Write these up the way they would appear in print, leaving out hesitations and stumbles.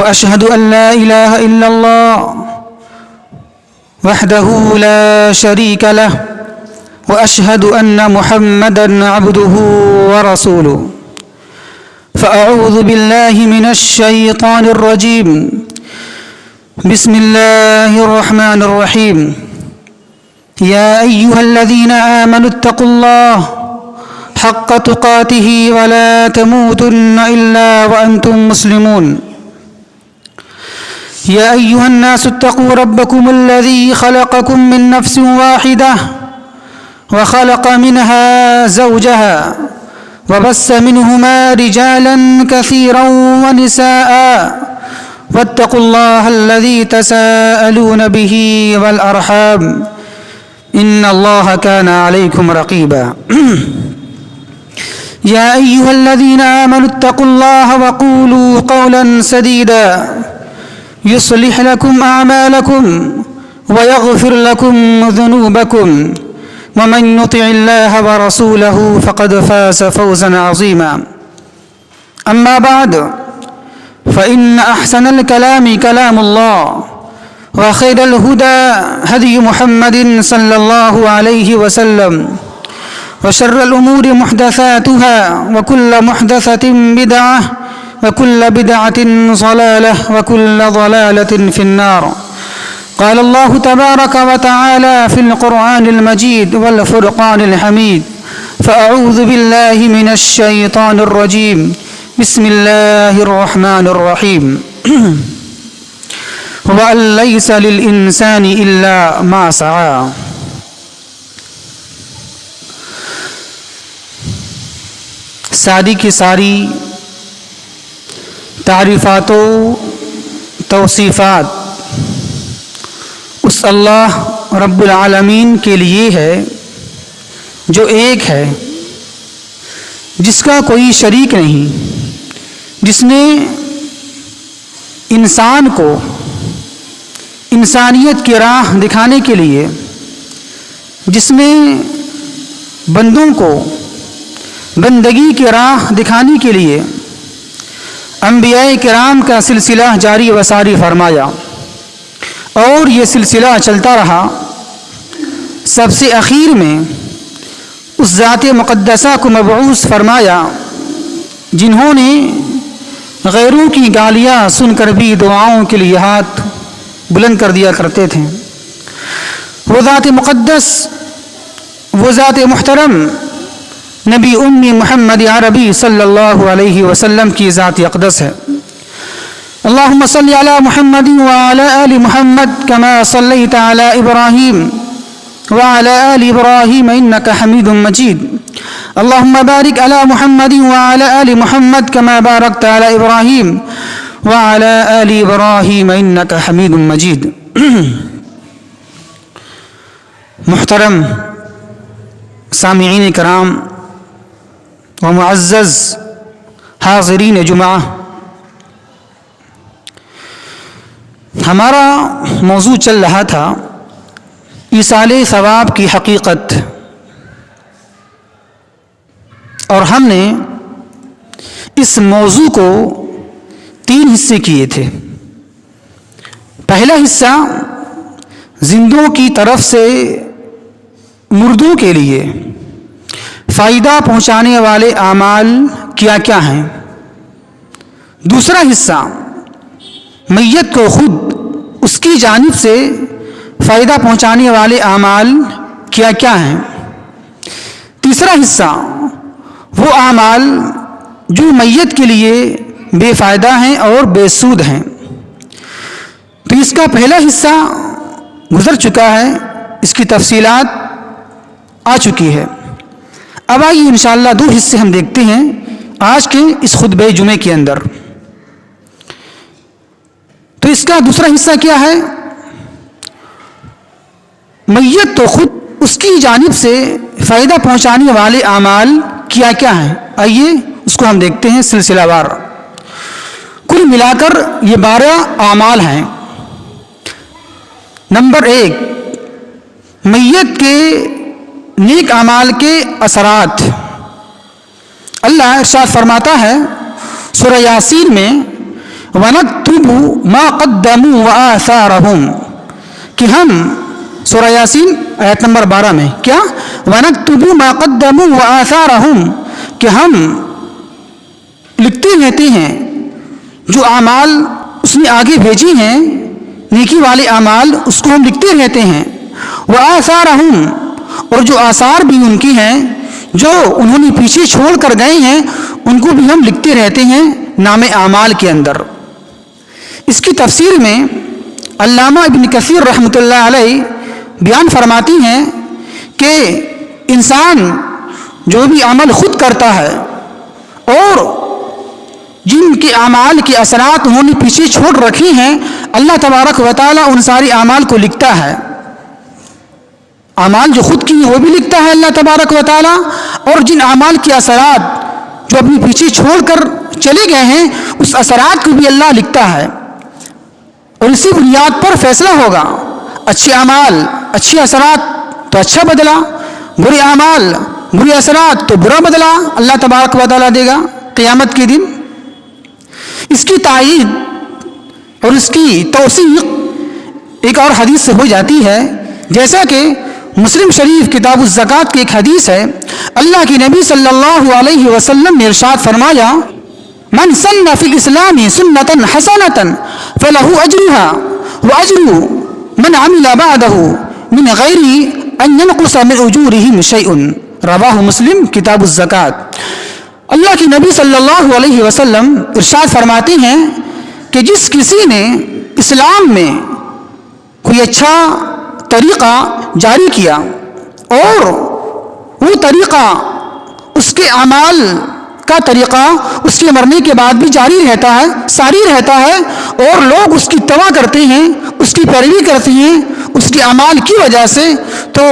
وأشهد أن لا إله إلا الله وحده لا شريك له وأشهد أن محمدًا عبده ورسوله فأعوذ بالله من الشيطان الرجيم بسم الله الرحمن الرحيم يا أيها الذين آمنوا اتقوا الله حق تقاته ولا تموتن إلا وأنتم مسلمون يا أيها الناس اتقوا ربكم الذي خلقكم من نفس واحدة وخلق منها زوجها وبث منهما رجالا كثيرا ونساء واتقوا الله الذي تساءلون به والأرحام إن الله كان عليكم رقيبا يا أيها الذين آمنوا اتقوا الله وقولوا قولا سديدا يصلح لكم أعمالكم ويغفر لكم ذنوبكم ومن يطع الله ورسوله فقد فاز فوزا عظيما أما بعد فإن أحسن الكلام كلام الله وخير الهدى هدي محمد صلى الله عليه وسلم وشر الأمور محدثاتها وكل محدثة بدعة وكل بدعة ضلالة وكل ضلالة في النار قال الله تبارك وتعالى في القرآن المجيد والفرقان الحميد فأعوذ بالله من الشيطان الرجيم بسم الله الرحمن الرحيم وأن ليس للإنسان إلا ما سعى ساری کی ساری تعریفات و توصیفات اس اللہ رب العالمین کے لیے ہے جو ایک ہے، جس کا کوئی شریک نہیں، جس نے انسان کو انسانیت کی راہ دکھانے کے لیے، جس نے بندوں کو بندگی کی راہ دکھانے کے لیے انبیاء کرام کا سلسلہ جاری و ساری فرمایا، اور یہ سلسلہ چلتا رہا۔ سب سے اخیر میں اس ذات مقدسہ کو مبعوث فرمایا جنہوں نے غیروں کی گالیاں سن کر بھی دعاؤں کے لیے ہاتھ بلند کر دیا کرتے تھے۔ وہ ذات مقدس، وہ ذات محترم نبی امی محمد عربی صلی اللہ علیہ وسلم کی ذات اقدس ہے۔ اللہم صلی علی محمد وعلی آل محمد کما صلیت علی ابراہیم وعلی آل ابراہیم انک حمید مجید۔ اللہم بارک علی محمد وعلی آل محمد کما بارکت علی ابراہیم وعلی آل ابراہیم انک حمید مجید۔ محترم سامعین کرام و معزز حاضرین جمعہ، ہمارا موضوع چل رہا تھا ایصال ثواب کی حقیقت، اور ہم نے اس موضوع کو 3 حصے کیے تھے۔ پہلا حصہ زندوں کی طرف سے مردوں کے لیے فائدہ پہنچانے والے اعمال کیا کیا ہیں۔ دوسرا حصہ میت کو خود اس کی جانب سے فائدہ پہنچانے والے اعمال کیا کیا ہیں۔ تیسرا حصہ وہ اعمال جو میت کے لیے بے فائدہ ہیں اور بے سود ہیں۔ تو اس کا پہلا حصہ گزر چکا ہے، اس کی تفصیلات آ چکی ہے۔ اب آئیے انشاءاللہ 2 حصے ہم دیکھتے ہیں آج کے اس خطبہ جمعے کے اندر۔ تو اس کا دوسرا حصہ کیا ہے؟ میت تو خود اس کی جانب سے فائدہ پہنچانے والے اعمال کیا کیا ہیں، آئیے اس کو ہم دیکھتے ہیں سلسلہ وار۔ کل ملا کر یہ 12 اعمال ہیں۔ نمبر 1، میت کے نیک اعمال کے اثرات۔ اللہ ارشاد فرماتا ہے سورہ یاسین میں، وَنَكْتُبُ مَا قَدَّمُوا وَآثَارَهُمْ، کہ ہم سورہ یاسین آیت نمبر 12 میں کیا وَنَكْتُبُ مَا قَدَّمُوا وَآثَارَهُمْ، کہ ہم لکھتے رہتے ہیں جو اعمال اس نے آگے بھیجی ہیں، نیکی والے اعمال اس کو ہم لکھتے رہتے ہیں، وَآثَارَهُمْ، اور جو آثار بھی ان کی ہیں جو انہوں نے پیچھے چھوڑ کر گئے ہیں ان کو بھی ہم لکھتے رہتے ہیں نام اعمال کے اندر۔ اس کی تفسیر میں علامہ ابن کثیر رحمۃ اللہ علیہ بیان فرماتی ہیں کہ انسان جو بھی عمل خود کرتا ہے اور جن کے اعمال کے اثرات انہوں نے پیچھے چھوڑ رکھی ہیں، اللہ تبارک و تعالیٰ ان ساری اعمال کو لکھتا ہے۔ اعمال جو خود کی ہیں وہ بھی لکھتا ہے اللہ تبارک و تعالیٰ، اور جن اعمال کے اثرات جو اپنے پیچھے چھوڑ کر چلے گئے ہیں اس اثرات کو بھی اللہ لکھتا ہے، اور اسی بنیاد پر فیصلہ ہوگا۔ اچھے اعمال اچھے اثرات تو اچھا بدلہ، برے اعمال برے اثرات تو برا بدلہ اللہ تبارک و تعالیٰ دے گا قیامت کے دن۔ اس کی تائید اور اس کی توثیق ایک اور حدیث سے ہو جاتی ہے، جیسا کہ مسلم شریف کتاب الزکوٰۃ کی ایک حدیث ہے، اللہ کے نبی صلی اللہ علیہ وسلم نے ارشاد فرمایا، من سن فی الاسلام سنۃ حسنۃ فلہ اجرها واجر من عمل بعده من غیر ان ينقص من اجورهم شیء، رواہ مسلم کتاب الزکوٰۃ۔ اللہ کے نبی صلی اللہ علیہ وسلم ارشاد فرماتے ہیں کہ جس کسی نے اسلام میں کوئی اچھا طریقہ جاری کیا اور وہ طریقہ اس کے اعمال کا طریقہ اس کے مرنے کے بعد بھی جاری رہتا ہے، ساری رہتا ہے، اور لوگ اس کی اتباع کرتے ہیں، اس کی پیروی کرتے ہیں اس کے اعمال کی وجہ سے، تو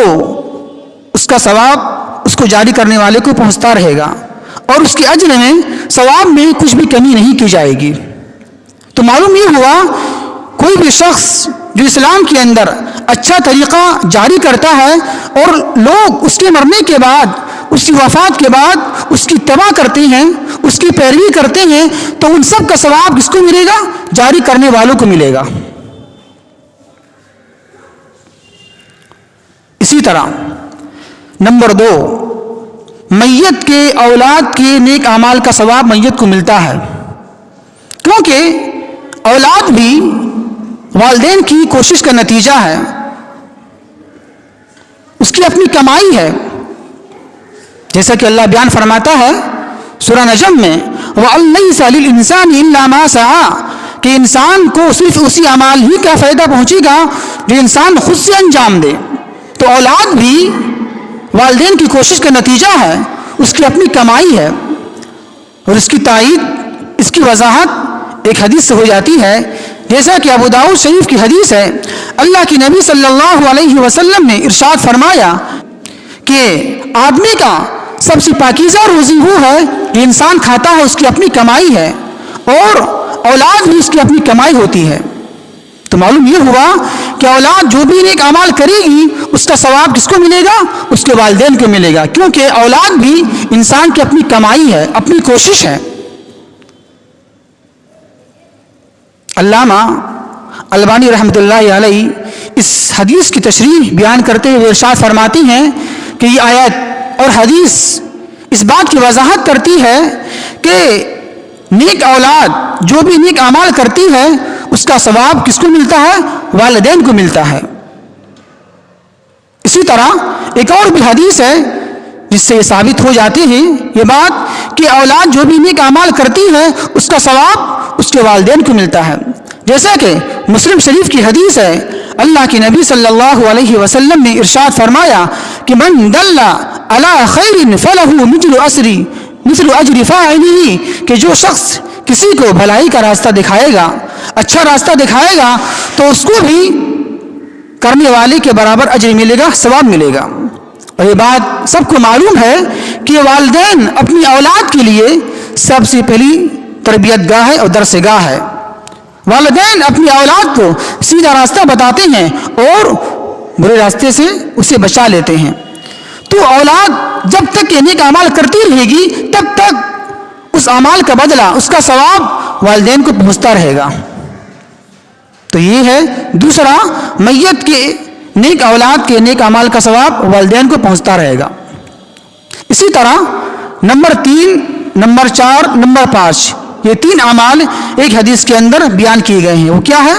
اس کا ثواب اس کو جاری کرنے والے کو پہنچتا رہے گا، اور اس کے اجر میں ثواب میں کچھ بھی کمی نہیں کی جائے گی۔ تو معلوم یہ ہوا کوئی بھی شخص جو اسلام کے اندر اچھا طریقہ جاری کرتا ہے اور لوگ اس کے مرنے کے بعد، اس کی وفات کے بعد اس کی اتباع کرتے ہیں، اس کی پیروی کرتے ہیں، تو ان سب کا ثواب کس کو ملے گا؟ جاری کرنے والوں کو ملے گا۔ اسی طرح نمبر 2، میت کے اولاد کے نیک اعمال کا ثواب میت کو ملتا ہے، کیونکہ اولاد بھی والدین کی کوشش کا نتیجہ ہے، اس کی اپنی کمائی ہے، جیسا کہ اللہ بیان فرماتا ہے سورہ نجم میں، وَأَن لَّيْسَ لِلْإِنسَانِ إِلَّا مَا سَعَىٰ، کہ انسان کو صرف اسی اعمال ہی کا فائدہ پہنچے گا جو انسان خود سے انجام دے۔ تو اولاد بھی والدین کی کوشش کا نتیجہ ہے، اس کی اپنی کمائی ہے، اور اس کی تائید، اس کی وضاحت ایک حدیث سے ہو جاتی ہے، جیسا کہ ابو داؤد شریف کی حدیث ہے، اللہ کے نبی صلی اللہ علیہ وسلم نے ارشاد فرمایا کہ آدمی کا سب سے پاکیزہ روزی وہ ہے جو انسان کھاتا ہے، اس کی اپنی کمائی ہے، اور اولاد بھی اس کی اپنی کمائی ہوتی ہے۔ تو معلوم یہ ہوا کہ اولاد جو بھی نیک اعمال کرے گی اس کا ثواب کس کو ملے گا؟ اس کے والدین کو ملے گا، کیونکہ اولاد بھی انسان کی اپنی کمائی ہے، اپنی کوشش ہے۔ علامہ البانی رحمۃ اللہ علیہ اس حدیث کی تشریح بیان کرتے ہوئے ارشاد فرماتی ہیں کہ یہ آیت اور حدیث اس بات کی وضاحت کرتی ہے کہ نیک اولاد جو بھی نیک اعمال کرتی ہے اس کا ثواب کس کو ملتا ہے؟ والدین کو ملتا ہے۔ اسی طرح ایک اور بھی حدیث ہے جس سے یہ ثابت ہو جاتی ہے یہ بات کہ اولاد جو بھی نیک اعمال کرتی ہے اس کا ثواب اس کے والدین کو ملتا ہے، جیسا کہ مسلم شریف کی حدیث ہے، اللہ کے نبی صلی اللہ علیہ وسلم نے ارشاد فرمایا کہ من دل علی خیر فلہ مثل اجر فاعلہ، کہ جو شخص کسی کو بھلائی کا راستہ دکھائے گا، اچھا راستہ دکھائے گا، تو اس کو بھی کرنے والے کے برابر اجر ملے گا، ثواب ملے گا۔ اور یہ بات سب کو معلوم ہے کہ والدین اپنی اولاد کے لیے سب سے پہلی تربیت گاہ ہے اور درس گاہ ہے۔ والدین اپنی اولاد کو سیدھا راستہ بتاتے ہیں اور برے راستے سے اسے بچا لیتے ہیں۔ تو اولاد جب تک یہ نیک اعمال کرتی رہے گی تب تک اس اعمال کا بدلہ، اس کا ثواب والدین کو پہنچتا رہے گا۔ تو یہ ہے دوسرا، میت کے نیک اولاد کے نیک اعمال کا ثواب والدین کو پہنچتا رہے گا۔ اسی طرح نمبر 3، نمبر 4، نمبر 5 یہ 3 اعمال ایک حدیث کے اندر بیان کیے گئے ہیں۔ وہ کیا ہے؟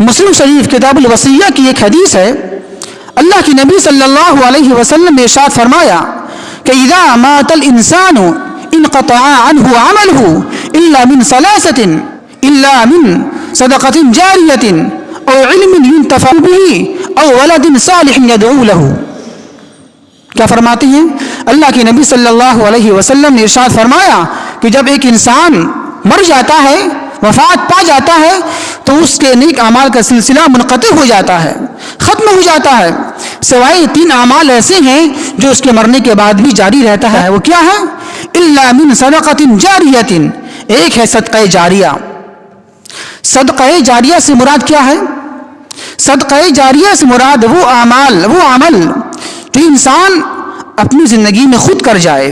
مسلم شریف کتاب الوصیہ کی ایک حدیث ہے، اللہ کی نبی صلی اللہ علیہ وسلم نے ارشاد فرمایا کہ اذا مات الانسان انقطع عنه عمله الا من ثلاثه الا من صدقة جاریة او علم ينتفع به او ولد صالح يدعو له۔ کیا فرماتے ہیں؟ اللہ کے نبی صلی اللہ علیہ وسلم نے ارشاد فرمایا کہ جب ایک انسان مر جاتا ہے، وفات پا جاتا ہے، تو اس کے نیک اعمال کا سلسلہ منقطع ہو جاتا ہے، ختم ہو جاتا ہے، سوائے 3 اعمال ایسے ہیں جو اس کے مرنے کے بعد بھی جاری رہتا ہے۔ وہ کیا ہے؟ الا من صدقۃ جاریۃ، ایک ہے صدقہ جاریہ۔ صدقہ جاریہ سے مراد کیا ہے؟ صدقہ جاریہ سے مراد وہ عمل جو انسان اپنی زندگی میں خود کر جائے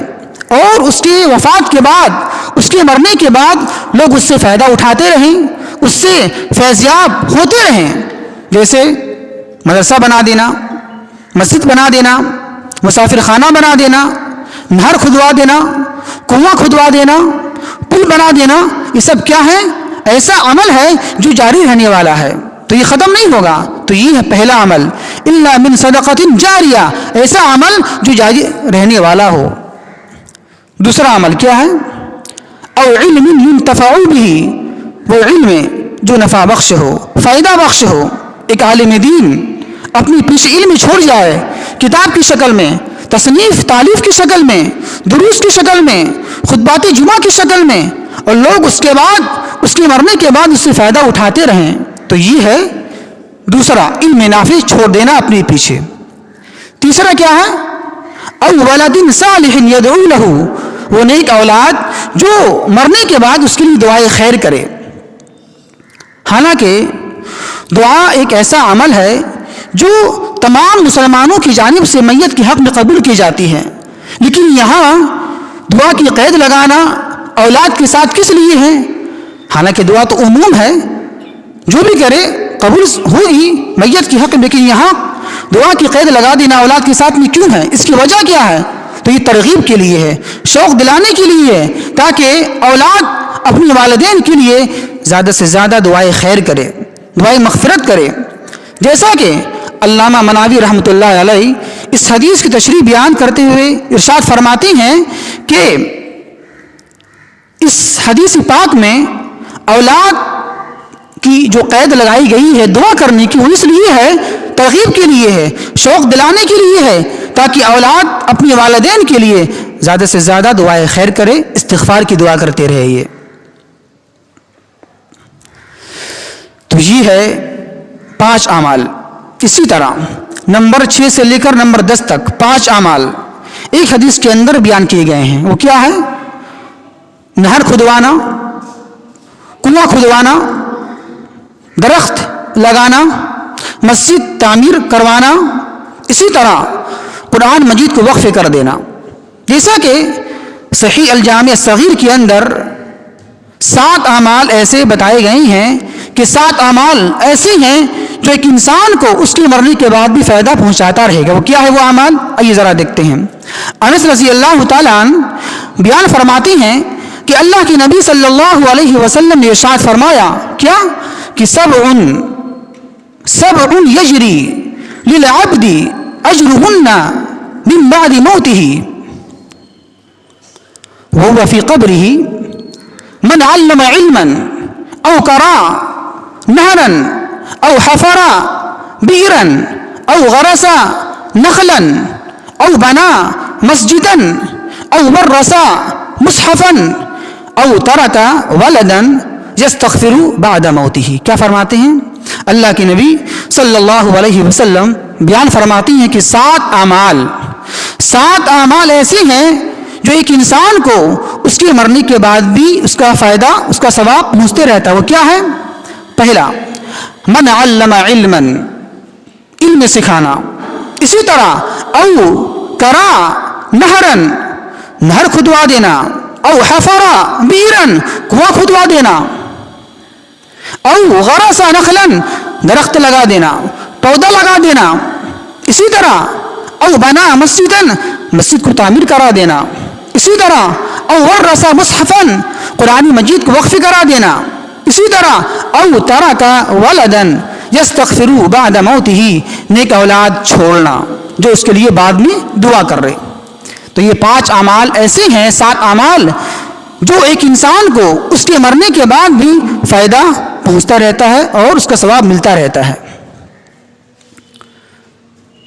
اور اس کی وفات کے بعد، اس کے مرنے کے بعد لوگ اس سے فائدہ اٹھاتے رہیں، اس سے فیضیاب ہوتے رہیں، جیسے مدرسہ بنا دینا، مسجد بنا دینا، مسافر خانہ بنا دینا، نہر کھدوا دینا، کنواں کھدوا دینا، پل بنا دینا۔ یہ سب کیا ہے؟ ایسا عمل ہے جو جاری رہنے والا ہے، تو یہ ختم نہیں ہوگا۔ تو یہ ہے پہلا عمل، الا من صدقۃ جاریہ، ایسا عمل جو جاری رہنے والا ہو۔ دوسرا عمل کیا ہے؟ او علم ينتفع به، وہ علم جو نفع بخش ہو، فائدہ بخش ہو۔ ایک عالم دین اپنی پیچھے علم چھوڑ جائے، کتاب کی شکل میں، تصنیف تالیف کی شکل میں، دروس کی شکل میں، خطبات جمعہ کی شکل میں، اور لوگ اس کے بعد، اس کے مرنے کے بعد اس سے فائدہ اٹھاتے رہیں، تو یہ ہے دوسرا، علم نافع چھوڑ دینا اپنے پیچھے۔ تیسرا کیا ہے؟ او ولد صالح يدعو له، وہ نیک اولاد جو مرنے کے بعد اس کے لیے دعائے خیر کرے۔ حالانکہ دعا ایک ایسا عمل ہے جو تمام مسلمانوں کی جانب سے میت کے حق میں قبول کی جاتی ہے، لیکن یہاں دعا کی قید لگانا اولاد کے ساتھ کس لیے ہے؟ حالانکہ دعا تو عموم ہے، جو بھی کرے قبول ہوگی میت کے حق میں، لیکن یہاں دعا کی قید لگا دینا اولاد کے ساتھ میں کیوں ہے؟ اس کی وجہ کیا ہے؟ تو یہ ترغیب کے لیے ہے، شوق دلانے کے لیے ہے، تاکہ اولاد اپنے والدین کے لیے زیادہ سے زیادہ دعائے خیر کرے، دعائے مغفرت کرے۔ جیسا کہ علامہ مناوی رحمۃ اللہ علیہ اس حدیث کی تشریح بیان کرتے ہوئے ارشاد فرماتے ہیں کہ اس حدیث پاک میں اولاد کی جو قید لگائی گئی ہے دعا کرنے کی، وہ اس لیے ہے، ترغیب کے لیے ہے، شوق دلانے کے لیے ہے، تاکہ اولاد اپنے والدین کے لیے زیادہ سے زیادہ دعائے خیر کرے، استغفار کی دعا کرتے رہے۔ یہ تو یہ ہے 5 اعمال۔ اسی طرح نمبر 6 سے لے کر نمبر 10 تک 5 اعمال ایک حدیث کے اندر بیان کیے گئے ہیں۔ وہ کیا ہے؟ نہر کھدوانا، کنواں کھدوانا، درخت لگانا، مسجد تعمیر کروانا، اسی طرح قرآن مجید کو وقف کر دینا۔ جیسا کہ صحیح الجامع الصغیر کے اندر 7 اعمال ایسے بتائے گئے ہیں کہ 7 اعمال ایسے ہیں جو ایک انسان کو اس کے مرنے کے بعد بھی فائدہ پہنچاتا رہے گا۔ وہ کیا ہے وہ اعمال؟ آئیے ذرا دیکھتے ہیں۔ انس رضی اللہ تعالیٰ عنہ بیان فرماتے ہیں کہ اللہ کے نبی صلی اللہ علیہ وسلم نے ارشاد فرمایا کیا کہ سبع یجری للعبد اجرهن من بعد موته وهو في قبره من علم علما او قرأ نهرا او حفر بئرا او غرس نخلا او بنى مسجدا او ورث مصحفا او ترك ولدا یستغفر بعد موته۔ کیا فرماتے ہیں؟ اللہ کے نبی صلی اللہ علیہ وسلم بیان فرماتی ہیں کہ 7 اعمال ایسے ہیں جو ایک انسان کو اس کے مرنے کے بعد بھی اس کا فائدہ، اس کا ثواب پہنچتے رہتا ہے۔ وہ کیا ہے؟ پہلا، من علم علما، علم سکھانا۔ اسی طرح او کرا نہرا، نہر کھدوا دینا، او حفرا بیرن کنواں کھدوا دینا، او غرس نخلن درخت لگا دینا، پودا لگا دینا، اسی طرح او بنا مسجدن مسجد کو تعمیر کرا دینا، اسی طرح او ورث مصحفا قرآن مجید کو وقف کرا دینا، اسی طرح او ترک ولدن یستغفر بعد موتہ نیک اولاد چھوڑنا جو اس کے لیے بعد میں دعا کر رہے۔ تو یہ 5 اعمال ایسے ہیں، 7 اعمال جو ایک انسان کو اس کے مرنے کے بعد بھی فائدہ پہنچتا رہتا ہے اور اس کا ثواب ملتا رہتا ہے۔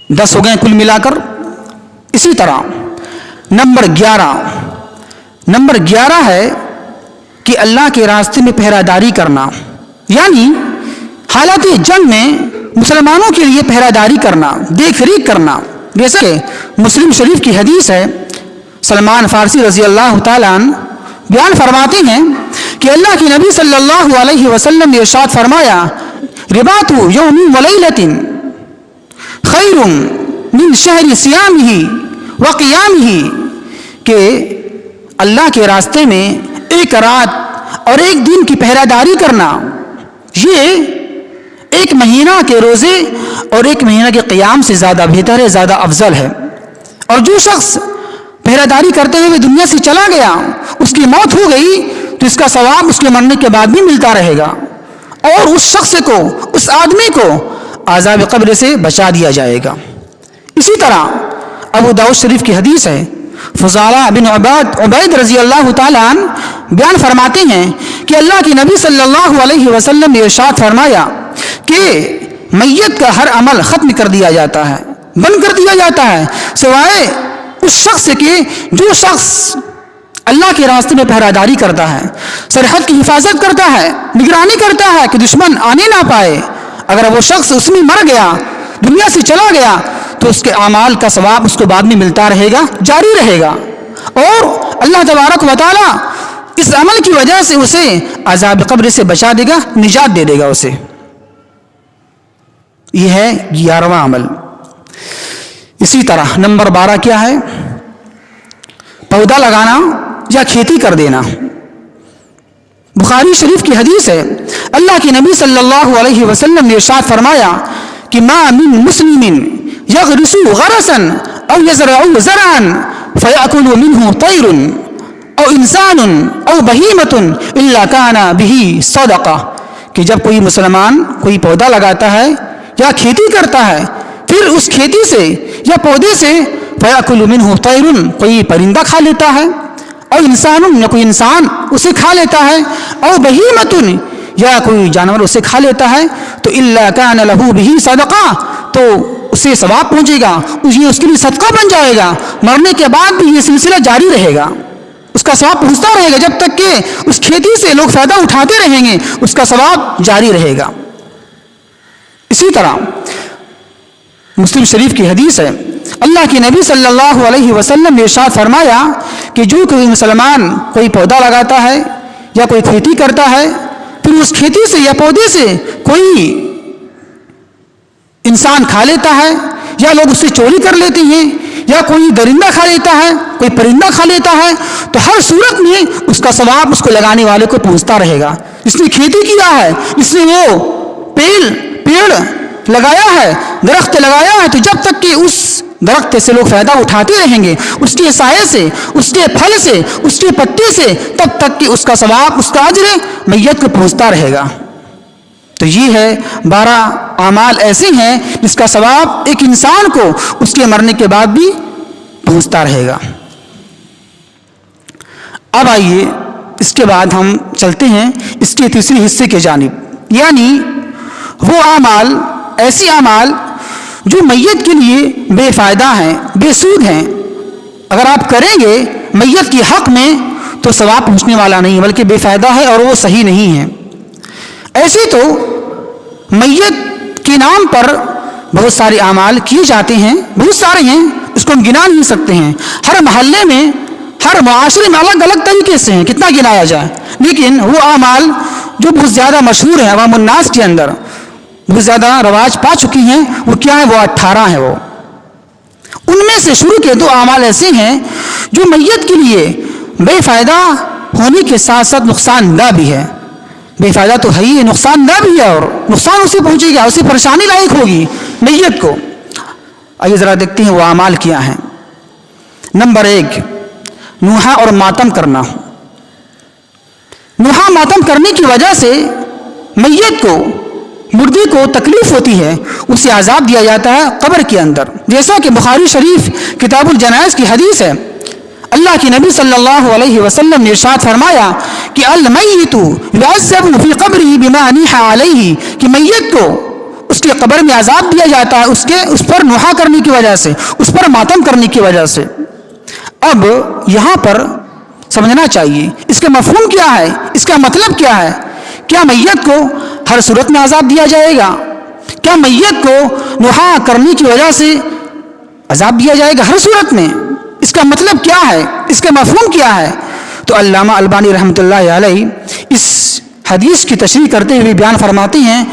10 ہو گئے کل ملا کر۔ اسی طرح نمبر 11 ہے کہ اللہ کے راستے میں پہرہ داری کرنا، یعنی حالت جنگ میں مسلمانوں کے لیے پہرہ داری کرنا، دیکھ ریکھ کرنا۔ جیسا کہ مسلم شریف کی حدیث ہے، سلمان فارسی رضی اللہ تعالیٰ عنہ بیان فرماتے ہیں کہ اللہ کے نبی صلی اللہ علیہ وسلم نے ارشاد فرمایا، رباط یوم ولیلۃ خیر من شہر صیامہ وقیامہ، کہ اللہ کے راستے میں ایک رات اور ایک دن کی پہرہ داری کرنا یہ ایک مہینہ کے روزے اور ایک مہینہ کے قیام سے زیادہ بہتر ہے، زیادہ افضل ہے۔ اور جو شخص پہرہ داری کرتے ہوئے دنیا سے چلا گیا، اس کی موت ہو گئی، تو اس کا ثواب اس کے مرنے کے بعد بھی ملتا رہے گا، اور اس شخص کو، اس آدمی کو عذاب قبر سے بچا دیا جائے گا۔ اسی طرح ابو داؤد شریف کی حدیث ہے، فضالہ بن عبید رضی اللہ تعالیٰ عنہ بیان فرماتے ہیں کہ اللہ کے نبی صلی اللہ علیہ وسلم نے ارشاد فرمایا کہ میت کا ہر عمل ختم کر دیا جاتا ہے، بند کر دیا جاتا ہے، سوائے اس شخص کے جو شخص اللہ کے راستے میں پہرہ داری کرتا ہے، سرحد کی حفاظت کرتا ہے، نگرانی کرتا ہے کہ دشمن آنے نہ پائے۔ اگر وہ شخص اس میں مر گیا، دنیا سے چلا گیا، تو اس کے اعمال کا ثواب اس کو بعد میں ملتا رہے گا، جاری رہے گا، اور اللہ تبارک و تعالی اس عمل کی وجہ سے اسے عذاب قبر سے بچا دے گا، نجات دے دے گا اسے۔ یہ ہے 11واں عمل۔ اسی طرح نمبر 12 کیا ہے؟ پودا لگانا یا کھیتی کر دینا۔ بخاری شریف کی حدیث ہے، اللہ کے نبی صلی اللہ علیہ وسلم نے ارشاد فرمایا کہ ما من مسلم یغرس غرسا او یزرع زرعا فیأکل منه طیر او انسان او بہیمۃ الا کان به صدقہ، کہ جب کوئی مسلمان کوئی پودا لگاتا ہے یا کھیتی کرتا ہے، پھر اس کھیتی سے یا پودے سے فیأکل منه طیر، کوئی پرندہ کھا لیتا ہے، او انسان، یا کوئی انسان اسے کھا لیتا ہے، او بہیمۃ، یا کوئی جانور اسے کھا لیتا ہے، تو الا کان له به صدقہ، تو اسے ثواب پہنچے گا، یہ اس کے لیے صدقہ بن جائے گا۔ مرنے کے بعد بھی یہ سلسلہ جاری رہے گا، اس کا ثواب پہنچتا رہے گا، جب تک کہ اس کھیتی سے لوگ فائدہ اٹھاتے رہیں گے، اس کا ثواب جاری رہے گا۔ اسی طرح مسلم شریف کی حدیث ہے، اللہ کے نبی صلی اللہ علیہ وسلم نے ارشاد فرمایا کہ جو کوئی مسلمان کوئی پودا لگاتا ہے یا کوئی کھیتی کرتا ہے، پھر اس کھیتی سے یا پودے سے کوئی انسان کھا لیتا ہے، یا لوگ اس سے چوری کر لیتے ہیں، یا کوئی درندہ کھا لیتا ہے، کوئی پرندہ کھا لیتا ہے، تو ہر صورت میں اس کا ثواب اس کو لگانے والے کو پہنچتا رہے گا۔ اس نے کھیتی کیا ہے، اس نے وہ پیڑ لگایا ہے، درخت لگایا ہے، تو جب تک کہ اس درخت سے لوگ فائدہ اٹھاتے رہیں گے، اس کے سائے سے، اس کے پھل سے، اس کے پتے سے، تب تک کہ اس کا ثواب، اس کا اجر میت کو پہنچتا رہے گا۔ تو یہ ہے 12 اعمال ایسے ہیں جس کا ثواب ایک انسان کو اس کے مرنے کے بعد بھی پہنچتا رہے گا۔ اب آئیے اس کے بعد ہم چلتے ہیں اس کے تیسرے حصے کے جانب، یعنی وہ اعمال، ایسی اعمال جو میت کے لیے بے فائدہ ہیں، بے سود ہیں، اگر آپ کریں گے میت کے حق میں تو ثواب پہنچنے والا نہیں بلکہ بے فائدہ ہے اور وہ صحیح نہیں ہے۔ ایسے تو میت کے نام پر بہت سارے اعمال کیے جاتے ہیں، بہت سارے ہیں، اس کو ہم گنا نہیں سکتے ہیں، ہر محلے میں، ہر معاشرے میں الگ الگ طریقے سے ہیں، کتنا گنایا جائے، لیکن وہ اعمال جو بہت زیادہ مشہور ہیں عوام الناس کے اندر، بہت زیادہ رواج پا چکی ہیں، وہ کیا ہے؟ وہ 18 ہیں۔ وہ ان میں سے شروع کے 2 اعمال ایسے ہیں جو میت کے لیے بے فائدہ ہونے کے ساتھ ساتھ نقصان دہ بھی ہے. بے فائدہ تو ہے ہی، نقصان دہ بھی ہے، اور نقصان اسے پہنچے گا، اسے پریشانی لاحق ہوگی میت کو. آئیے ذرا دیکھتے ہیں وہ اعمال کیا ہیں. نمبر 1، نوحہ اور ماتم کرنا. نوحہ ماتم کرنے کی وجہ سے میت کو، مردے کو تکلیف ہوتی ہے، اسے عذاب دیا جاتا ہے قبر کے اندر. جیسا کہ بخاری شریف کتاب الجنائز کی حدیث ہے، اللہ کے نبی صلی اللہ علیہ وسلم نے ارشاد فرمایا کہ المیت یعذب فی قبرہ بما نیح علیہ، کہ میت کو اس کے قبر میں عذاب دیا جاتا ہے اس پر نوحہ کرنے کی وجہ سے، اس پر ماتم کرنے کی وجہ سے. اب یہاں پر سمجھنا چاہیے اس کا مفہوم کیا ہے، اس کا مطلب کیا ہے. کیا میت کو ہر صورت میں عذاب دیا جائے گا؟ کیا میت کو نوحہ کرنے کی وجہ سے عذاب دیا جائے گا ہر صورت میں؟ اس کا مطلب کیا ہے، اس کا مفہوم کیا ہے؟ تو علامہ البانی رحمۃ اللہ علیہ اس حدیث کی تشریح کرتے ہوئے بیان فرماتے ہیں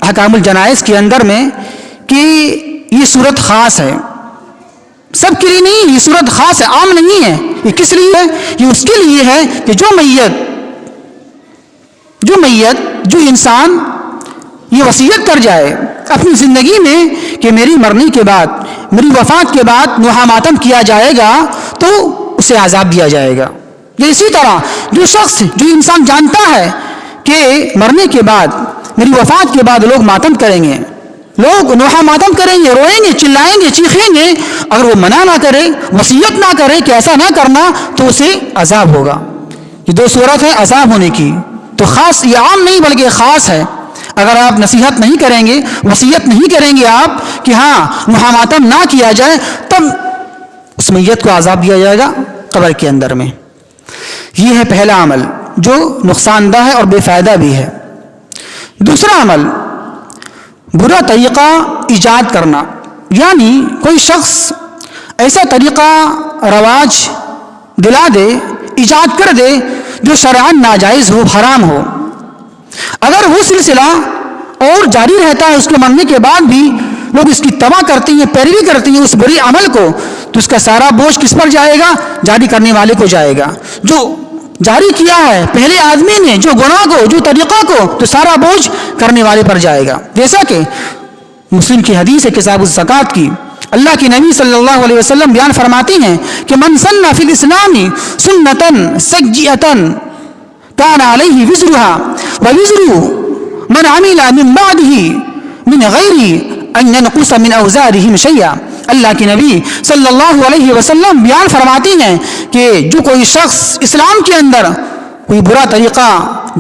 احکام الجنائز کے اندر میں کہ یہ صورت خاص ہے، سب کے لیے نہیں، یہ صورت خاص ہے، عام نہیں ہے. یہ کس لیے ہے؟ یہ اس کے لیے ہے کہ جو انسان یہ وصیت کر جائے اپنی زندگی میں کہ میری مرنے کے بعد، میری وفات کے بعد نوحہ ماتم کیا جائے گا تو اسے عذاب دیا جائے گا. اسی طرح جو انسان جانتا ہے کہ مرنے کے بعد، میری وفات کے بعد لوگ ماتم کریں گے، لوگ نوحہ ماتم کریں گے، روئیں گے، چلائیں گے، چیخیں گے، اگر وہ منع نہ کرے، وصیت نہ کرے کہ ایسا نہ کرنا، تو اسے عذاب ہوگا. یہ 2 صورت ہے عذاب ہونے کی. تو خاص، یہ عام نہیں بلکہ خاص ہے. اگر آپ نصیحت نہیں کریں گے، وصیت نہیں کریں گے آپ کہ ہاں نوحہ ماتم نہ کیا جائے، تب اس میت کو عذاب دیا جائے گا قبر کے اندر میں. یہ ہے پہلا عمل جو نقصان دہ ہے اور بے فائدہ بھی ہے. دوسرا عمل برا طریقہ ایجاد کرنا، یعنی کوئی شخص ایسا طریقہ رواج دلا دے، ایجاد کر دے جو شرعاً ناجائز ہو، حرام ہو. اگر وہ سلسلہ اور جاری رہتا ہے، اس کے مرنے کے بعد بھی لوگ اس کی تباہ کرتے ہیں، پیروی کرتے ہیں اس بری عمل کو، تو اس کا سارا بوجھ کس پر جائے گا؟ جاری کرنے والے کو جائے گا. جو جاری کیا ہے پہلے آدمی نے، جو گناہ کو، جو طریقہ کو، تو سارا بوجھ کرنے والے پر جائے گا. جیسا کہ مسلم کی حدیث ہے کتاب الزکوٰۃ کی، اللہ کے نبی صلی اللہ علیہ وسلم بیان فرماتے ہیں کہ من سن فی الاسلام سنة سیئة کان علیہ وزرها ووزر من عمل من بعده من غیر ان ينقص من اوزارهم شیئا. اللہ کے نبی صلی اللہ علیہ وسلم بیان فرماتے ہیں کہ جو کوئی شخص اسلام کے اندر کوئی برا طریقہ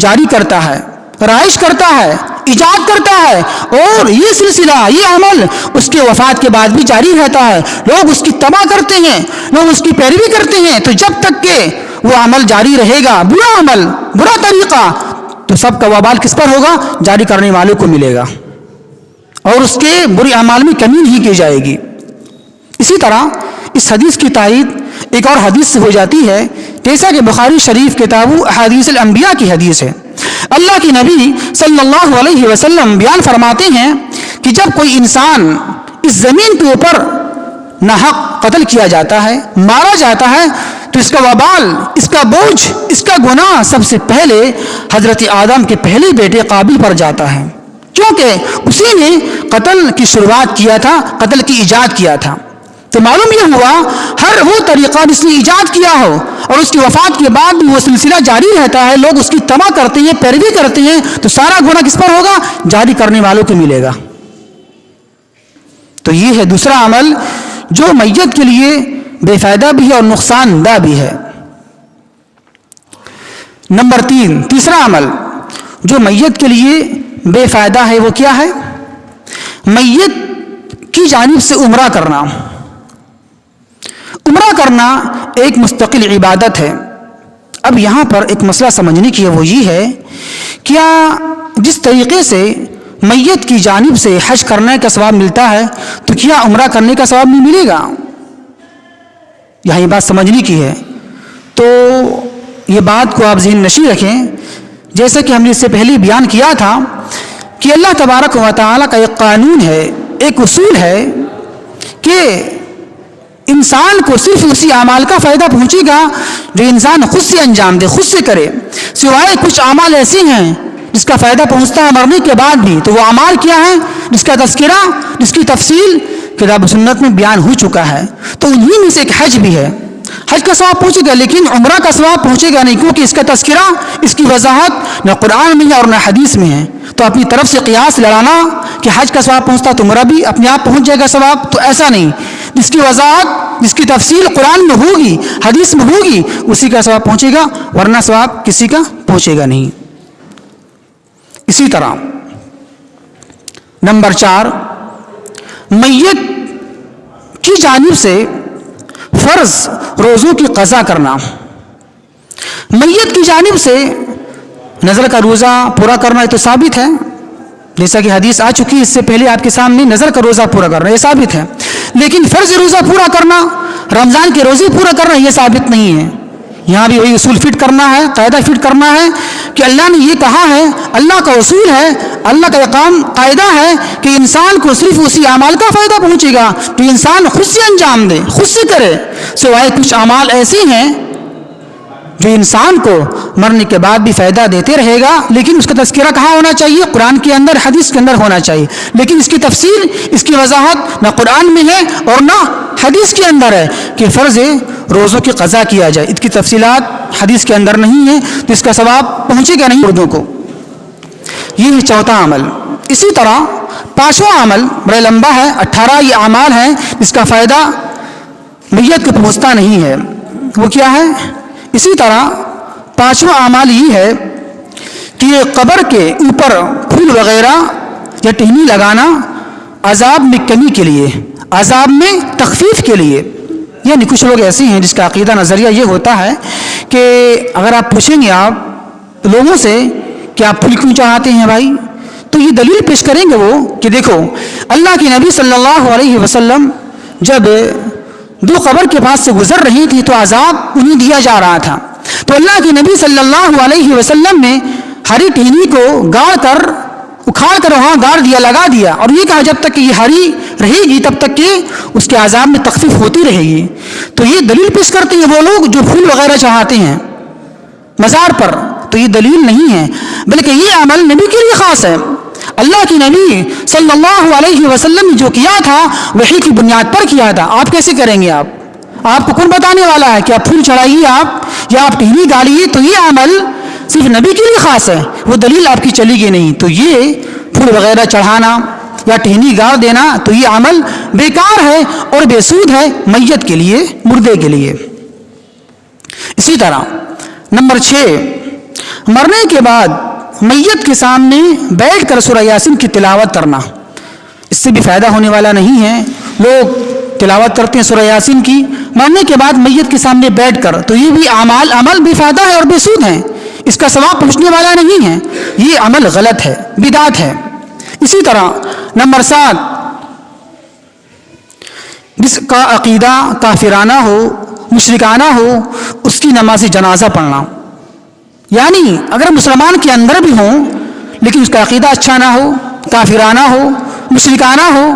جاری کرتا ہے، رائج کرتا ہے، ایجاد کرتا ہے، اور یہ سلسلہ، یہ عمل اس کے وفات کے بعد بھی جاری رہتا ہے، لوگ اس کی تباہ کرتے ہیں، لوگ اس کی پیروی کرتے ہیں، تو جب تک کہ وہ عمل جاری رہے گا، برا عمل، برا طریقہ، تو سب کا وبال کس پر ہوگا؟ جاری کرنے والے کو ملے گا، اور اس کے برے اعمال میں کمی نہیں کی جائے گی. اسی طرح اس حدیث کی تائید ایک اور حدیث سے ہو جاتی ہے، جیسا کہ بخاری شریف کتاب احادیث الانبیاء کی حدیث ہے. اللہ کے نبی صلی اللہ علیہ وسلم بیان فرماتے ہیں کہ جب کوئی انسان اس زمین کے اوپر ناحق قتل کیا جاتا ہے، مارا جاتا ہے، تو اس کا وبال، اس کا بوجھ، اس کا گناہ سب سے پہلے حضرت آدم کے پہلے بیٹے قابل پر جاتا ہے، کیونکہ اسی نے قتل کی شروعات کیا تھا، قتل کی ایجاد کیا تھا. تو معلوم یہ ہوا ہر وہ طریقہ جس نے ایجاد کیا ہو اور اس کی وفات کے بعد بھی وہ سلسلہ جاری رہتا ہے، لوگ اس کی تباہ کرتے ہیں، پیروی کرتے ہیں، تو سارا گناہ کس پر ہوگا؟ جاری کرنے والوں کو ملے گا. تو یہ ہے دوسرا عمل جو میت کے لیے بے فائدہ بھی ہے اور نقصان دہ بھی ہے. نمبر 3، تیسرا عمل جو میت کے لیے بے فائدہ ہے وہ کیا ہے؟ میت کی جانب سے عمرہ کرنا. عمرہ کرنا ایک مستقل عبادت ہے. اب یہاں پر ایک مسئلہ سمجھنے کی ہے، وہ یہ ہے کیا جس طریقے سے میت کی جانب سے حج کرنے کا ثواب ملتا ہے تو کیا عمرہ کرنے کا ثواب نہیں ملے گا؟ یہاں یہ بات سمجھنے کی ہے. تو یہ بات کو آپ ذہن نشین رکھیں، جیسا کہ ہم نے اس سے پہلے بیان کیا تھا کہ اللہ تبارک و تعالیٰ کا ایک قانون ہے، ایک اصول ہے کہ انسان کو صرف اسی اعمال کا فائدہ پہنچے گا جو انسان خود سے انجام دے، خود سے کرے، سوائے کچھ اعمال ایسے ہیں جس کا فائدہ پہنچتا ہے مرنے کے بعد بھی، تو وہ اعمال کیا ہیں جس کا تذکرہ، جس کی تفصیل کتاب و سنت میں بیان ہو چکا ہے۔ تو انہی میں سے ایک حج بھی ہے، حج کا ثواب پہنچے گا لیکن عمرہ کا ثواب پہنچے گا نہیں، کیونکہ اس کا تذکرہ، اس کی وضاحت نہ قرآن میں ہے اور نہ حدیث میں ہے۔ تو اپنی طرف سے قیاس لڑانا کہ حج کا ثواب پہنچتا تو عمرہ بھی اپنے آپ پہنچ جائے گا ثواب، تو ایسا نہیں، جس کی وضاحت، جس کی تفصیل قرآن میں ہوگی، حدیث میں ہوگی، اسی کا ثواب پہنچے گا، ورنہ ثواب کسی کا پہنچے گا نہیں۔ اسی طرح نمبر 4، میت کی جانب سے فرض روزوں کی قضا کرنا۔ میت کی جانب سے نظر کا روزہ پورا کرنا یہ تو ثابت ہے، جیسا کہ حدیث آ چکی، اس سے پہلے آپ کے سامنے نظر کا روزہ پورا کرنا یہ ثابت ہے، لیکن فرض روزہ پورا کرنا، رمضان کے روزے پورا کرنا یہ ثابت نہیں ہے۔ یہاں بھی وہی اصول فٹ کرنا ہے، قاعدہ فٹ کرنا ہے کہ اللہ نے یہ کہا ہے، اللہ کا اصول ہے، اللہ کا اقام قاعدہ ہے کہ انسان کو صرف اسی اعمال کا فائدہ پہنچے گا تو انسان خود سے انجام دے، خود سے کرے، سوائے کچھ اعمال ایسے ہیں جو انسان کو مرنے کے بعد بھی فائدہ دیتے رہے گا، لیکن اس کا تذکرہ کہاں ہونا چاہیے؟ قرآن کے اندر، حدیث کے اندر ہونا چاہیے، لیکن اس کی تفصیل، اس کی وضاحت نہ قرآن میں ہے اور نہ حدیث کے اندر ہے کہ فرض روزوں کی قضا کیا جائے، اس کی تفصیلات حدیث کے اندر نہیں ہے، تو اس کا ثواب پہنچے گا نہیں مردوں کو۔ یہ ہے چوتھا عمل۔ اسی طرح 5واں عمل بڑا لمبا ہے، 18 یہ اعمال ہیں جس کا فائدہ میت کو پہنچتا نہیں ہے، وہ کیا ہے؟ اسی طرح 5واں اعمال یہ ہے کہ قبر کے اوپر پھول وغیرہ یا ٹہنی لگانا عذاب میں کمی کے لیے، عذاب میں تخفیف کے لیے۔ یعنی کچھ لوگ ایسے ہیں جس کا عقیدہ نظریہ یہ ہوتا ہے کہ اگر آپ پوچھیں گے آپ لوگوں سے کہ آپ پھول کیوں چڑھاتے ہیں بھائی، تو یہ دلیل پیش کریں گے وہ کہ دیکھو اللہ کے نبی صلی اللہ علیہ وسلم جب 2 قبر کے پاس سے گزر رہی تھی تو عذاب انہیں دیا جا رہا تھا، تو اللہ کے نبی صلی اللہ علیہ وسلم نے ہری ٹہنی کو گاڑ کر، اکھاڑ کر وہاں گاڑ دیا، لگا دیا، اور یہ کہا جب تک کہ یہ ہری رہے گی تب تک کہ اس کے عذاب میں تخفیف ہوتی رہے گی۔ تو یہ دلیل پیش کرتے ہیں وہ لوگ جو پھول وغیرہ چڑھاتے ہیں مزار پر، تو یہ دلیل نہیں ہے، بلکہ یہ عمل نبی کے لیے خاص ہے۔ اللہ کی نبی صلی اللہ علیہ وسلم نے جو کیا تھا وحی کی بنیاد پر کیا تھا، آپ کیسے کریں گے؟ آپ کو کون بتانے والا ہے کہ آپ پھول چڑھائیے آپ یا آپ ٹہنی ڈالیے؟ تو یہ عمل صرف نبی کے لیے خاص ہے، وہ دلیل آپ کی چلی گئی نہیں۔ تو یہ پھول وغیرہ چڑھانا یا ٹہنی گاڑ دینا تو یہ عمل بیکار ہے اور بے سود ہے میت کے لیے، مردے کے لیے۔ اسی طرح نمبر 6، مرنے کے بعد میت کے سامنے بیٹھ کر سورہ یاسین کی تلاوت کرنا، اس سے بھی فائدہ ہونے والا نہیں ہے۔ لوگ تلاوت کرتے ہیں سورہ یاسین کی مرنے کے بعد میت کے سامنے بیٹھ کر، تو یہ بھی عمل بھی فائدہ ہے اور بے سود ہے، اس کا ثواب پہنچنے والا نہیں ہے، یہ عمل غلط ہے، بدعت ہے۔ اسی طرح نمبر 7، جس کا عقیدہ کافرانہ ہو، مشرکانہ ہو، اس کی نماز جنازہ پڑھنا۔ یعنی اگر مسلمان کے اندر بھی ہوں لیکن اس کا عقیدہ اچھا نہ ہو، کافرانہ ہو، مشرکانہ ہو،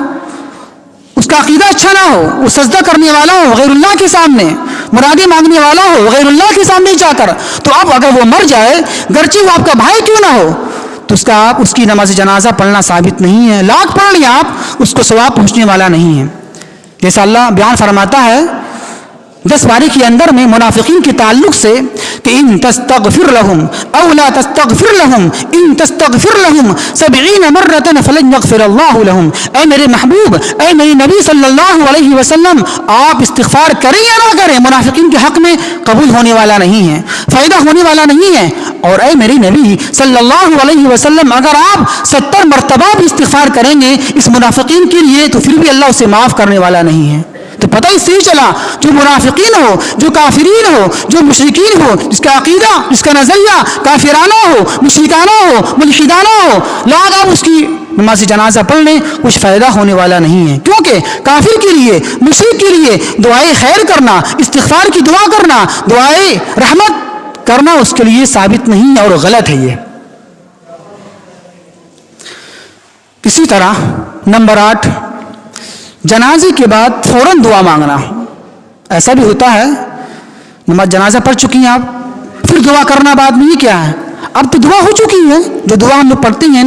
اس کا عقیدہ اچھا نہ ہو، وہ سجدہ کرنے والا ہو غیر اللہ کے سامنے، مرادیں مانگنے والا ہو غیر اللہ کے سامنے جا کر، تو اب اگر وہ مر جائے گرچہ وہ آپ کا بھائی کیوں نہ ہو تو اس کی نماز جنازہ پڑھنا ثابت نہیں ہے، لاکھ پڑھ لیں آپ، اس کو ثواب پہنچنے والا نہیں ہے۔ جیسا اللہ بیان فرماتا ہے 10 باری کے اندر میں منافقین کے تعلق سے کہ ان تستغفر لهم او لا تستغفر لهم ان تستغفر لهم 70 مرة فلن يغفر الله لهم، اے میرے محبوب، اے میرے نبی صلی اللہ علیہ وسلم، آپ استغفار کریں یا نہ کریں منافقین کے حق میں قبول ہونے والا نہیں ہے، فائدہ ہونے والا نہیں ہے۔ اور اے میرے نبی صلی اللہ علیہ وسلم، اگر آپ 70 مرتبہ بھی استغفار کریں گے اس منافقین کے لیے تو پھر بھی اللہ اسے معاف کرنے والا نہیں ہے۔ تو پتہ اس سے ہی چلا جو منافقین ہو، جو کافرین ہو، جو مشرکین ہو، جس کا عقیدہ، جس کا نظریہ کافرانہ ہو، مشرکانہ ہو، ملحدانہ ہو، لاگ آپ اس کی نماز جنازہ پڑھ لیں، کچھ فائدہ ہونے والا نہیں ہے، کیونکہ کافر کے لیے، مشرک کے لیے دعائے خیر کرنا، استغفار کی دعا کرنا، دعائے رحمت کرنا اس کے لیے ثابت نہیں اور غلط ہے یہ۔ اسی طرح نمبر 8، جنازے کے بعد فوراً دعا مانگنا۔ ایسا بھی ہوتا ہے نماز جنازہ پڑھ چکی ہیں آپ, پھر دعا کرنا بعد میں, یہ کیا ہے؟ اب تو دعا ہو چکی ہے. جو دعا ہم لوگ پڑھتے ہیں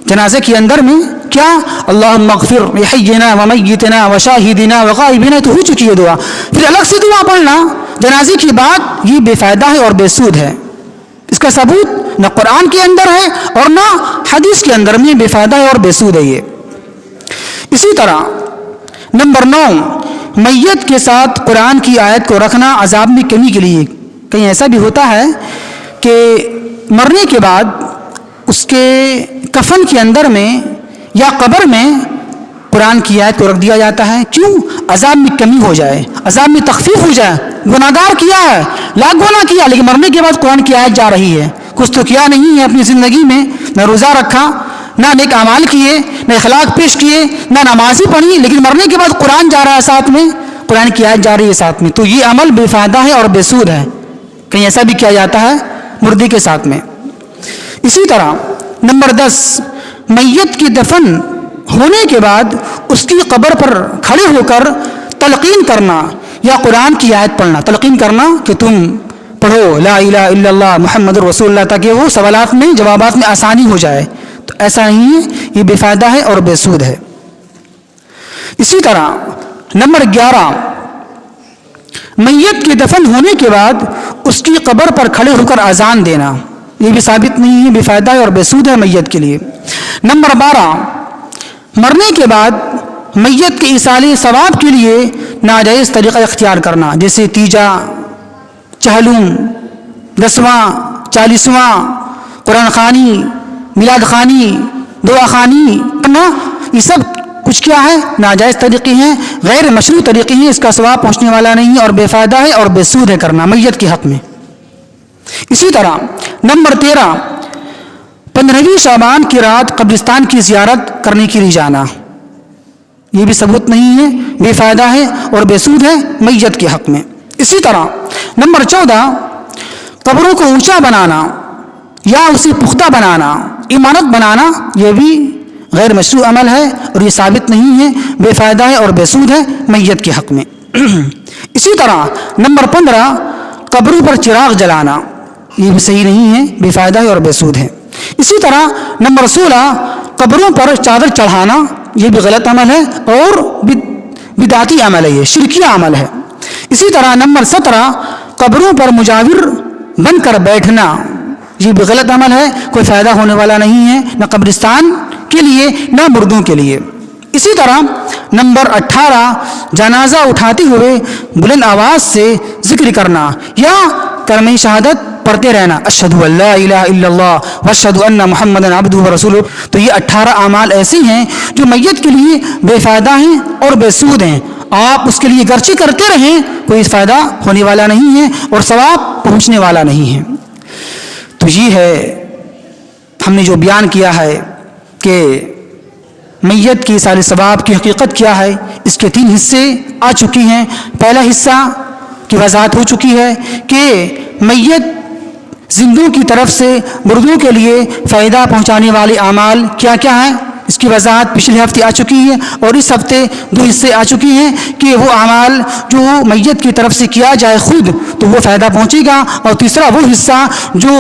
جنازے کے اندر میں, کیا اللہم اغفر لحینا ومیتنا وشاہدنا وغائبنا, تو ہو چکی ہے دعا. پھر الگ سے دعا پڑھنا جنازے کی بات, یہ بے فائدہ ہے اور بے سود ہے. اس کا ثبوت نہ قرآن کے اندر ہے اور نہ حدیث کے اندر میں, بے فائدہ ہے اور بے سود ہے یہ. اسی طرح نمبر 9, میت کے ساتھ قرآن کی آیت کو رکھنا عذاب میں کمی کے لیے. کہیں ایسا بھی ہوتا ہے کہ مرنے کے بعد اس کے کفن کے اندر میں یا قبر میں قرآن کی آیت کو رکھ دیا جاتا ہے. کیوں؟ عذاب میں کمی ہو جائے, عذاب میں تخفیف ہو جائے. گناہگار کیا ہے, لاکھ گناہ کیا, لیکن مرنے کے بعد قرآن کی آیت جا رہی ہے. کچھ تو کیا نہیں ہے اپنی زندگی میں, نہ روزہ رکھا, نہ نیک اعمال کیے, نہ اخلاق پیش کیے, نہ نمازی پڑھی, لیکن مرنے کے بعد قرآن جا رہا ہے ساتھ میں, قرآن کی آیت جا رہی ہے ساتھ میں. تو یہ عمل بے فائدہ ہے اور بے سود ہے. کہیں ایسا بھی کیا جاتا ہے مردے کے ساتھ میں. اسی طرح نمبر 10, میت کی دفن ہونے کے بعد اس کی قبر پر کھڑے ہو کر تلقین کرنا یا قرآن کی آیت پڑھنا. تلقین کرنا کہ تم پڑھو لا الہ الا اللہ محمد رسول اللہ, تاکہ وہ سوالات میں جوابات میں آسانی ہو جائے. تو ایسا نہیں ہے, یہ بے فائدہ ہے اور بے سود ہے. اسی طرح نمبر 11, میت کے دفن ہونے کے بعد اس کی قبر پر کھڑے ہو کر اذان دینا, یہ بھی ثابت نہیں ہے, بے فائدہ ہے اور بے سود ہے میت کے لیے. نمبر 12, مرنے کے بعد میت کے ایصال ثواب کے لیے ناجائز طریقہ اختیار کرنا, جیسے تیجا, چہلم, 10واں, 40واں, قرآن خوانی, میلاد خوانی, دعا خوانی کرنا. یہ سب کچھ کیا ہے؟ ناجائز طریقے ہیں, غیر مشروع طریقے ہیں. اس کا ثواب پہنچنے والا نہیں ہے اور بے فائدہ ہے اور بے سود ہے کرنا میت کے حق میں. اسی طرح نمبر 13, 15ویں شعبان کی رات قبرستان کی زیارت کرنے کے لیے جانا, یہ بھی ثبوت نہیں ہے, بے فائدہ ہے اور بے سود ہے میت کے حق میں. اسی طرح نمبر 14, قبروں کو اونچا بنانا یا اسے پختہ بنانا, عمارت بنانا, یہ بھی غیر مشروع عمل ہے اور یہ ثابت نہیں ہے, بے فائدہ ہے اور بے سود ہے میت کے حق میں. اسی طرح نمبر 15, قبروں پر چراغ جلانا, یہ بھی صحیح نہیں ہے, بے فائدہ ہے اور بے سود ہے. اسی طرح نمبر 16, قبروں پر چادر چڑھانا, یہ بھی غلط عمل ہے اور بدعتی عمل ہے, یہ شرکیہ عمل ہے. اسی طرح نمبر 17, قبروں پر مجاور بن کر بیٹھنا, یہ بھی غلط عمل ہے, کوئی فائدہ ہونے والا نہیں ہے, نہ قبرستان کے لیے نہ مردوں کے لیے. اسی طرح نمبر 18, جنازہ اٹھاتے ہوئے بلند آواز سے ذکر کرنا یا کلمہ شہادت پڑھتے رہنا, اشہدو ان لا الہ الا اللہ واشہدو ان محمدا عبدہ ورسولہ. تو یہ 18 اعمال ایسے ہیں جو میت کے لیے بے فائدہ ہیں اور بے سود ہیں. آپ اس کے لیے گرچہ کرتے رہیں, کوئی فائدہ ہونے والا نہیں ہے اور ثواب پہنچنے والا نہیں ہے. تو یہ ہے ہم نے جو بیان کیا ہے کہ میت کی ایصال ثواب کی حقیقت کیا ہے. اس کے 3 حصے آ چکی ہیں. پہلا حصہ کی وضاحت ہو چکی ہے کہ میت زندوں کی طرف سے مردوں کے لیے فائدہ پہنچانے والے اعمال کیا کیا ہیں, اس کی وضاحت پچھلے ہفتے آ چکی ہے. اور اس ہفتے 2 حصے آ چکی ہیں کہ وہ اعمال جو میت کی طرف سے کیا جائے خود تو وہ فائدہ پہنچے گا, اور تیسرا وہ حصہ جو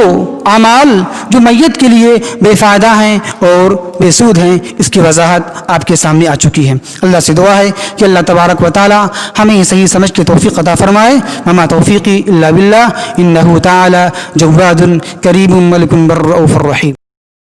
اعمال جو میت کے لیے بے فائدہ ہیں اور بے سود ہیں, اس کی وضاحت آپ کے سامنے آ چکی ہے. اللہ سے دعا ہے کہ اللہ تبارک و تعالی ہمیں صحیح سمجھ کے توفیق عطا فرمائے. وما توفیقی الا باللہ انہ تعالی جواد کریم ملک بر رؤوف الرحیم.